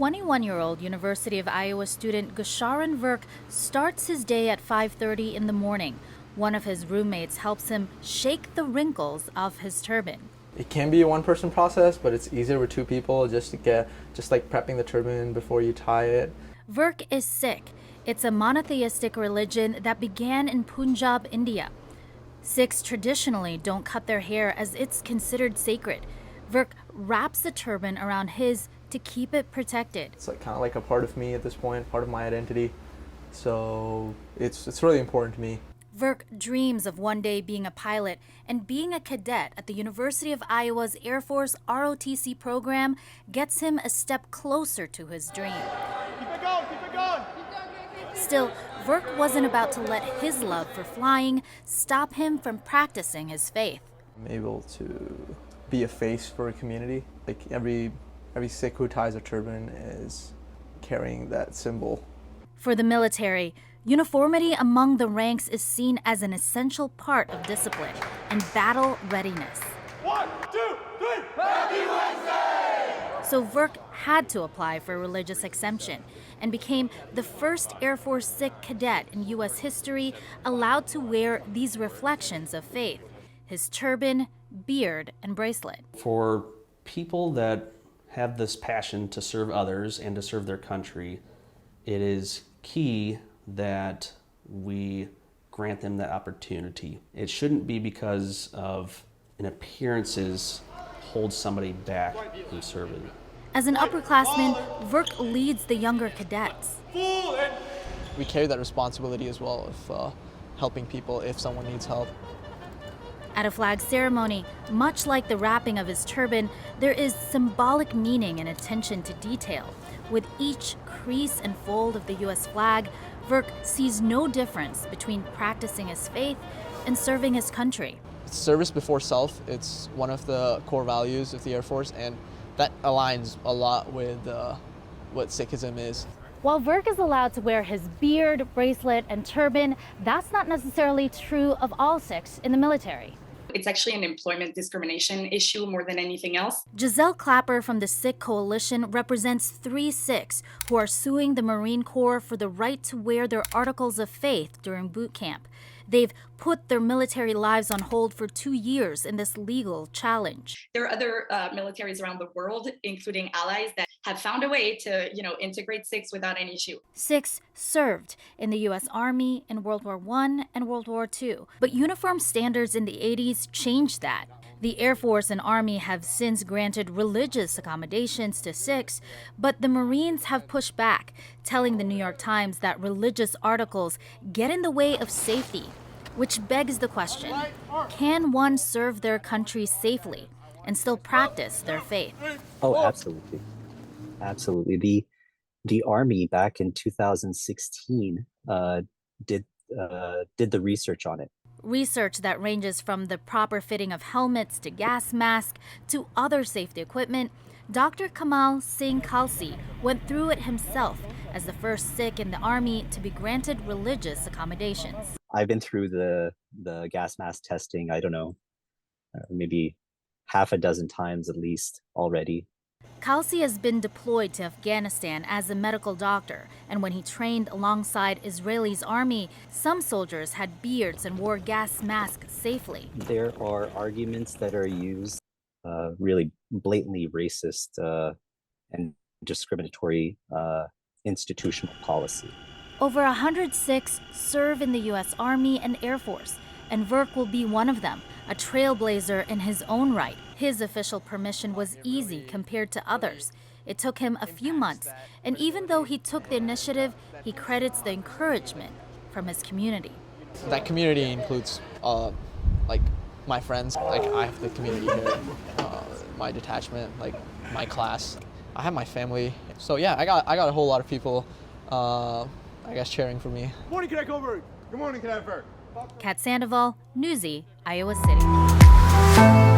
21-year-old University of Iowa student Gusharan Virk starts his day at 5:30 in the morning. One of his roommates helps him shake the wrinkles off his turban. It can be a one-person process, but it's easier with two people just like prepping the turban before you tie it. Virk is Sikh. It's a monotheistic religion that began in Punjab, India. Sikhs traditionally don't cut their hair as it's considered sacred. Virk wraps the turban around his to keep it protected. It's like kind of like a part of me at this point, part of my identity. So it's really important to me. Virk dreams of one day being a pilot, and being a cadet at the University of Iowa's Air Force ROTC program gets him a step closer to his dream. Keep it going, keep it going. Still, Virk wasn't about to let his love for flying stop him from practicing his faith. I'm able to be a face for a community. Like every Sikh who ties a turban is carrying that symbol. For the military, uniformity among the ranks is seen as an essential part of discipline and battle readiness. 1, 2, 3, Happy Wednesday! So Virk had to apply for a religious exemption and became the first Air Force Sikh cadet in U.S. history allowed to wear these reflections of faith: his turban, beard, and bracelet. For people that have this passion to serve others and to serve their country, it is key that we grant them that opportunity. It shouldn't be because of an appearances hold somebody back from serving. As an upperclassman, Virk leads the younger cadets. We carry that responsibility as well of helping people if someone needs help. At a flag ceremony, much like the wrapping of his turban, there is symbolic meaning and attention to detail. With each crease and fold of the U.S. flag, Virk sees no difference between practicing his faith and serving his country. Service before self, it's one of the core values of the Air Force, and that aligns a lot with what Sikhism is. While Virk is allowed to wear his beard, bracelet, and turban, that's not necessarily true of all Sikhs in the military. It's actually an employment discrimination issue more than anything else. Giselle Clapper from the Sikh Coalition represents 3 Sikhs who are suing the Marine Corps for the right to wear their articles of faith during boot camp. They've put their military lives on hold for 2 years in this legal challenge. There are other militaries around the world, including allies, that have found a way to, integrate Sikhs without any issue. Sikhs served in the U.S. Army in World War I and World War II, but uniform standards in the 80s changed that. The Air Force and Army have since granted religious accommodations to Sikhs, but the Marines have pushed back, telling the New York Times that religious articles get in the way of safety. Which begs the question, can one serve their country safely and still practice their faith? Oh, absolutely. Absolutely. The Army back in 2016 did the research on it. Research that ranges from the proper fitting of helmets to gas masks to other safety equipment. Dr. Kamal Singh Khalsi went through it himself as the first Sikh in the Army to be granted religious accommodations. I've been through the gas mask testing, I don't know, maybe half a dozen times at least already. Khalsi has been deployed to Afghanistan as a medical doctor, and when he trained alongside Israel's army, some soldiers had beards and wore gas masks safely. There are arguments that are used, really blatantly racist and discriminatory institutional policy. Over 100 Sikhs serve in the U.S. Army and Air Force, and Virk will be one of them, a trailblazer in his own right. His official permission was easy compared to others. It took him a few months, and even though he took the initiative, he credits the encouragement from his community. That community includes like my friends, like I have the community here, my detachment, like my class. I have my family. So yeah, I got a whole lot of people I guess cheering for me. Good morning, Cadet Goldberg. Good morning, Cadet Berg. Cat Sandoval, Newsy, Iowa City.